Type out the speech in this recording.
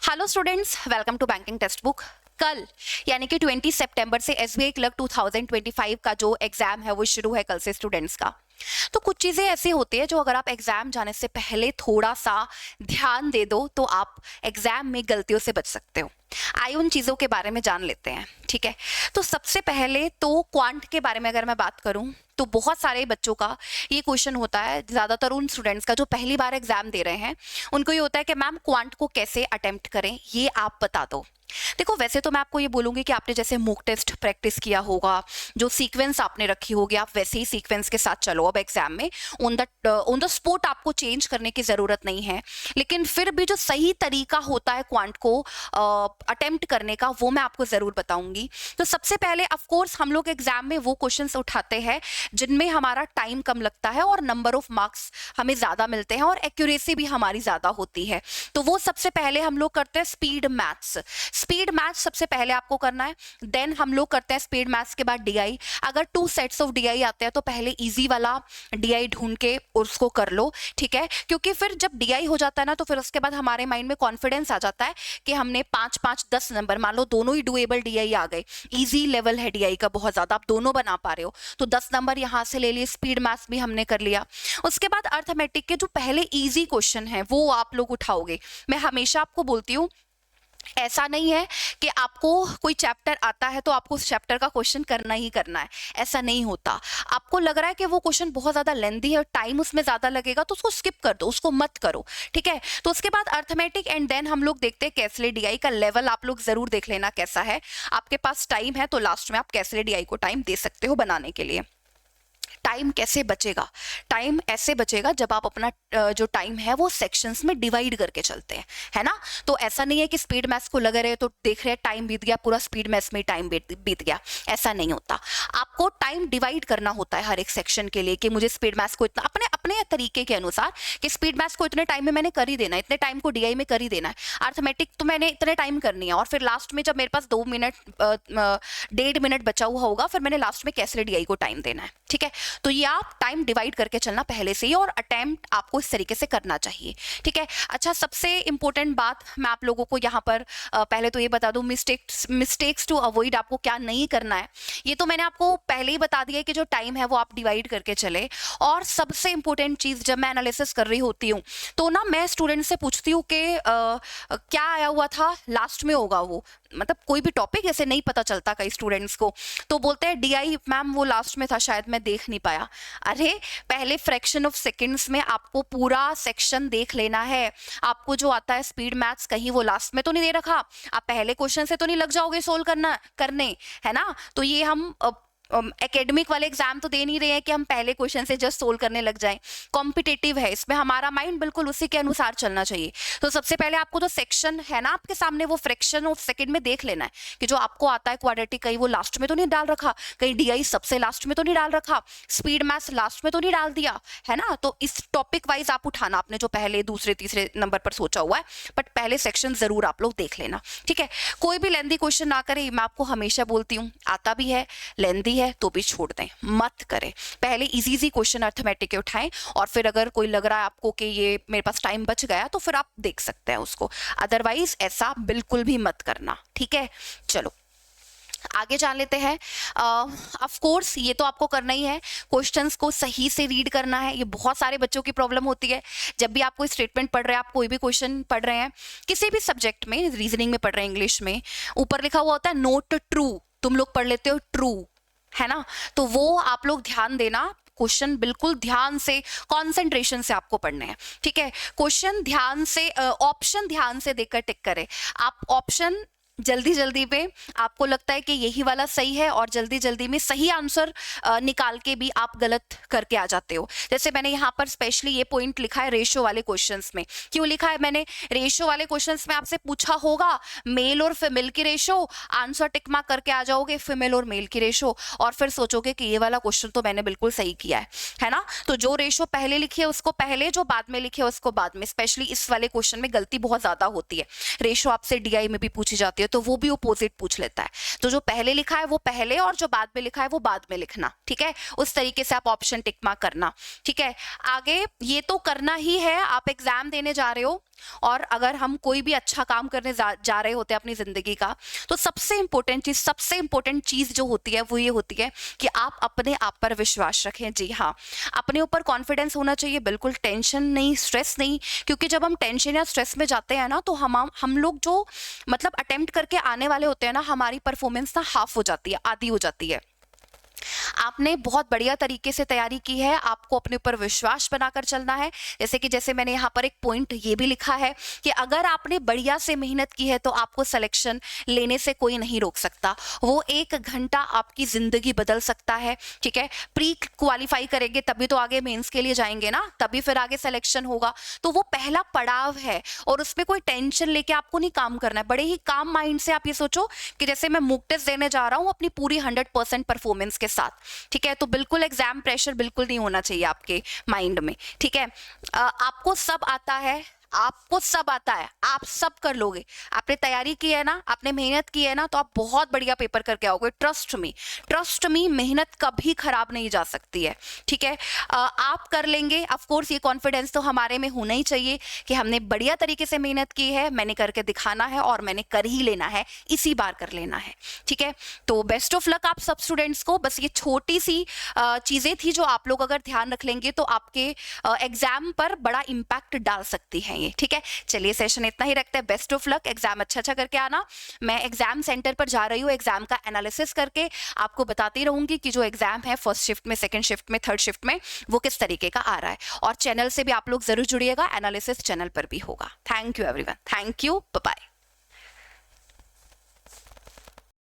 Hello students, welcome to banking text book. कल यानी कि 20 सितंबर से एसबीआई क्लर्क 2025 का जो एग्जाम है वो शुरू है कल से स्टूडेंट्स का। तो कुछ चीज़ें ऐसी होती है जो अगर आप एग्जाम जाने से पहले थोड़ा सा ध्यान दे दो तो आप एग्जाम में गलतियों से बच सकते हो। आइए उन चीज़ों के बारे में जान लेते हैं, ठीक है। तो सबसे पहले तो क्वांट के बारे में अगर मैं बात करूं तो बहुत सारे बच्चों का ये क्वेश्चन होता है, ज़्यादातर उन स्टूडेंट्स का जो पहली बार एग्जाम दे रहे हैं उनको ये होता है कि मैम क्वांट को कैसे अटेम्प्ट करें, ये आप बता दो। देखो, वैसे तो मैं आपको ये बोलूंगी कि आपने जैसे मॉक टेस्ट प्रैक्टिस किया होगा, जो सीक्वेंस आपने रखी होगी आप वैसे ही सीक्वेंस के साथ चलो। अब एग्जाम में ऑन द स्पॉट आपको चेंज करने की ज़रूरत नहीं है, लेकिन फिर भी जो सही तरीका होता है क्वांट को अटेम्प्ट करने का वो मैं आपको ज़रूर बताऊंगी। तो सबसे पहले ऑफ कोर्स हम लोग एग्जाम में वो क्वेश्चंस उठाते हैं जिनमें हमारा टाइम कम लगता है और नंबर ऑफ मार्क्स हमें ज़्यादा मिलते हैं और एक्यूरेसी भी हमारी ज़्यादा होती है। तो वो सबसे पहले हम लोग करते हैं स्पीड मैथ्स। स्पीड मैथ्स सबसे पहले आपको करना है, देन हम लोग करते हैं स्पीड मैथ्स के बाद डीआई। अगर 2 सेट्स ऑफ डीआई आते हैं तो पहले इजी वाला डीआई ढूंढ के उसको कर लो, ठीक है। क्योंकि फिर जब डीआई हो जाता है ना तो फिर उसके बाद हमारे माइंड में कॉन्फिडेंस आ जाता है कि हमने 5-5-10 नंबर, मान लो दोनों ही डुएबल डीआई आ गए, इजी लेवल है डीआई का बहुत ज्यादा, आप दोनों बना पा रहे हो तो 10 नंबर यहाँ से ले लिए, स्पीड मैथ्स भी हमने कर लिया। उसके बाद अर्थमेटिक के जो पहले इजी क्वेश्चन है वो आप लोग उठाओगे। मैं हमेशा आपको बोलती हूँ, ऐसा नहीं है कि आपको कोई चैप्टर आता है तो आपको उस चैप्टर का क्वेश्चन करना ही करना है, ऐसा नहीं होता। आपको लग रहा है कि वो क्वेश्चन बहुत ज़्यादा लेंथी है और टाइम उसमें ज़्यादा लगेगा तो उसको स्किप कर दो, उसको मत करो, ठीक है। तो उसके बाद अर्थमेटिक एंड देन हम लोग देखते हैं कैसले डीआई का लेवल। आप लोग ज़रूर देख लेना कैसा है, आपके पास टाइम है तो लास्ट में आप कैसले डीआई को टाइम दे सकते हो बनाने के लिए। टाइम कैसे बचेगा? टाइम ऐसे बचेगा जब आप अपना जो टाइम है वो सेक्शंस में डिवाइड करके चलते हैं, है ना। तो ऐसा नहीं है कि स्पीड मैथ्स को लगे रहे तो देख रहे टाइम बीत गया, पूरा स्पीड मैथ्स में टाइम बीत गया, ऐसा नहीं होता। आपको टाइम डिवाइड करना होता है हर एक सेक्शन के लिए कि मुझे स्पीड मैथ्स को इतना अपने अपने तरीके के अनुसार कि स्पीड मैथ्स को इतने टाइम में मैंने कर ही देना है, इतने टाइम को डीआई में कर ही देना है, अर्थमेटिक तो मैंने इतने टाइम करनी है और फिर लास्ट में जब मेरे पास 2 मिनट 1.5 मिनट बचा हुआ होगा फिर मैंने लास्ट में कैसे डीआई को टाइम देना है, ठीक है। तो ये आप टाइम डिवाइड करके चलना पहले से ही, और अटेम्प्ट आपको इस तरीके से करना चाहिए, ठीक है। अच्छा, सबसे इंपॉर्टेंट बात मैं आप लोगों को यहाँ पर पहले तो ये बता दूं, मिस्टेक्स टू अवॉइड, आपको क्या नहीं करना है ये तो मैंने आपको पहले ही बता दिया है कि जो टाइम है वो आप डिवाइड करके चले। और सबसे इंपॉर्टेंट चीज, जब मैं एनालिसिस कर रही होती हूँ तो ना मैं स्टूडेंट से पूछती हूँ कि क्या आया हुआ था लास्ट में, होगा वो, मतलब कोई भी टॉपिक ऐसे नहीं पता चलता कई स्टूडेंट्स को, तो बोलते हैं डीआई मैम वो लास्ट में था शायद मैं देख नहीं पाया। अरे पहले फ्रैक्शन ऑफ सेकंड्स में आपको पूरा सेक्शन देख लेना है। आपको जो आता है स्पीड मैथ्स कहीं वो लास्ट में तो नहीं दे रखा, आप पहले क्वेश्चन से तो नहीं लग जाओगे सोल्व करने, है ना। तो ये हम एकेडमिक वाले एग्जाम तो दे नहीं रहे हैं कि हम पहले क्वेश्चन से जस्ट सोल्व करने लग जाएं। कॉम्पिटिटिव है, इसमें हमारा माइंड बिल्कुल उसी के अनुसार चलना चाहिए। तो सबसे पहले आपको जो सेक्शन है ना आपके सामने वो फ्रैक्शन ऑफ सेकंड में देख लेना है कि जो आपको आता है क्वाड्रेटिक कहीं वो लास्ट में तो नहीं डाल रखा, कहीं डीआई सबसे लास्ट में तो नहीं डाल रखा, स्पीड मैथ्स लास्ट में तो नहीं डाल दिया, है ना। तो इस टॉपिक वाइज आप उठाना आपने जो पहले दूसरे तीसरे नंबर पर सोचा हुआ है, बट पहले सेक्शन जरूर आप लोग देख लेना, ठीक है। कोई भी लेंदी क्वेश्चन ना करें, मैं आपको हमेशा बोलती हूँ, आता भी है लेंदी है तो भी छोड़ दें, मत करें। पहले इजी क्वेश्चन अर्थमेटिक के उठाएं और फिर अगर कोई लग रहा है आपको कि ये मेरे पास टाइम बच गया तो फिर आप देख सकते हैं उसको, अदरवाइज ऐसा बिल्कुल भी मत करना, ठीक है। चलो आगे जान लेते हैं। ऑफ कोर्स ये तो आपको करना ही है, क्वेश्चंस को सही से रीड करना है। ये बहुत सारे बच्चों की प्रॉब्लम होती है, जब भी आप कोई स्टेटमेंट पढ़ रहे हैं, आप कोई भी क्वेश्चन पढ़ रहे हैं, किसी भी सब्जेक्ट में, रीजनिंग में पढ़ रहे हैं, इंग्लिश में, ऊपर लिखा हुआ होता है नोट ट्रू, तुम लोग पढ़ लेते हो ट्रू, है ना। तो वो आप लोग ध्यान देना, क्वेश्चन बिल्कुल ध्यान से कंसंट्रेशन से आपको पढ़ने हैं, ठीक है। क्वेश्चन ध्यान से, ऑप्शन ध्यान से देखकर टिक करें। आप ऑप्शन जल्दी जल्दी में आपको लगता है कि यही वाला सही है और जल्दी जल्दी में सही आंसर निकाल के भी आप गलत करके आ जाते हो। जैसे मैंने यहाँ पर स्पेशली ये पॉइंट लिखा है रेशो वाले क्वेश्चंस में। क्यों लिखा है मैंने? रेशो वाले क्वेश्चंस में आपसे पूछा होगा मेल और फीमेल की रेशो, आंसर टिक मार्क करके आ जाओगे फीमेल और मेल की रेशो, और फिर सोचोगे कि ये वाला क्वेश्चन तो मैंने बिल्कुल सही किया है ना। तो जो रेशो पहले लिखी है उसको पहले, जो बाद में लिखे उसको बाद में। स्पेशली इस वाले क्वेश्चन में गलती बहुत ज्यादा होती है, रेशो आपसे डीआई में भी पूछी जाती है है तो वो भी अपोजिट पूछ लेता है। तो जो पहले लिखा है वो पहले और जो बाद में लिखा है वो बाद में लिखना, ठीक है। उस तरीके से आप ऑप्शन टिक मार्क करना, ठीक है। आगे ये तो करना ही है, आप एग्जाम देने जा रहे हो और अगर हम कोई भी अच्छा काम करने जा रहे होते हैं अपनी जिंदगी का, तो सबसे इंपॉर्टेंट चीज जो होती है वो ये होती है कि आप अपने आप पर विश्वास रखें। जी हाँ, अपने ऊपर कॉन्फिडेंस होना चाहिए, बिल्कुल टेंशन नहीं, स्ट्रेस नहीं, क्योंकि जब हम टेंशन या स्ट्रेस में जाते हैं ना तो हम लोग जो मतलब अटेम्प्ट करके आने वाले होते हैं ना, हमारी परफॉर्मेंस ना हाफ हो जाती है, आधी हो जाती है। आपने बहुत बढ़िया तरीके से तैयारी की है, आपको अपने ऊपर विश्वास बनाकर चलना है। जैसे मैंने यहाँ पर एक पॉइंट ये भी लिखा है कि अगर आपने बढ़िया से मेहनत की है तो आपको सिलेक्शन लेने से कोई नहीं रोक सकता। वो 1 घंटा आपकी जिंदगी बदल सकता है, ठीक है। प्री क्वालिफाई करेंगे तभी तो आगे मेंस के लिए जाएंगे ना, तभी फिर आगे सिलेक्शन होगा। तो वो पहला पड़ाव है और उसमें कोई टेंशन लेके आपको नहीं काम करना है। बड़े ही काम माइंड से आप ये सोचो कि जैसे मैं मॉक टेस्ट देने जा रहा हूँ अपनी पूरी 100% परफॉर्मेंस के साथ, ठीक है। तो बिल्कुल एग्जाम प्रेशर बिल्कुल नहीं होना चाहिए आपके माइंड में, ठीक है। आपको सब आता है, आपको सब आता है, आप सब कर लोगे। आपने तैयारी की है ना, आपने मेहनत की है ना, तो आप बहुत बढ़िया पेपर करके आओगे। ट्रस्ट मी, मेहनत कभी खराब नहीं जा सकती है, ठीक है। आप कर लेंगे। ऑफ कोर्स ये कॉन्फिडेंस तो हमारे में होना ही चाहिए कि हमने बढ़िया तरीके से मेहनत की है, मैंने करके दिखाना है और मैंने कर ही लेना है, इसी बार कर लेना है, ठीक है। तो बेस्ट ऑफ लक आप सब स्टूडेंट्स को। बस ये छोटी सी चीजें थी जो आप लोग अगर ध्यान रख लेंगे तो आपके एग्जाम पर बड़ा इंपैक्ट डाल सकती है ये, ठीक है। चलिए सेशन इतना ही रखते हैं। बेस्ट ऑफ लक, एग्जाम अच्छा करके आना। मैं एग्जाम सेंटर पर जा रही हूँ, एग्जाम का एनालिसिस करके आपको बताती रहूंगी कि जो एग्जाम है फर्स्ट शिफ्ट में, सेकंड शिफ्ट में, थर्ड शिफ्ट में वो किस तरीके का आ रहा है। और चैनल से भी आप लोग जरूर जुड़िएगा, एनालिसिस चैनल पर भी होगा। Thank you everyone, thank you, bye bye.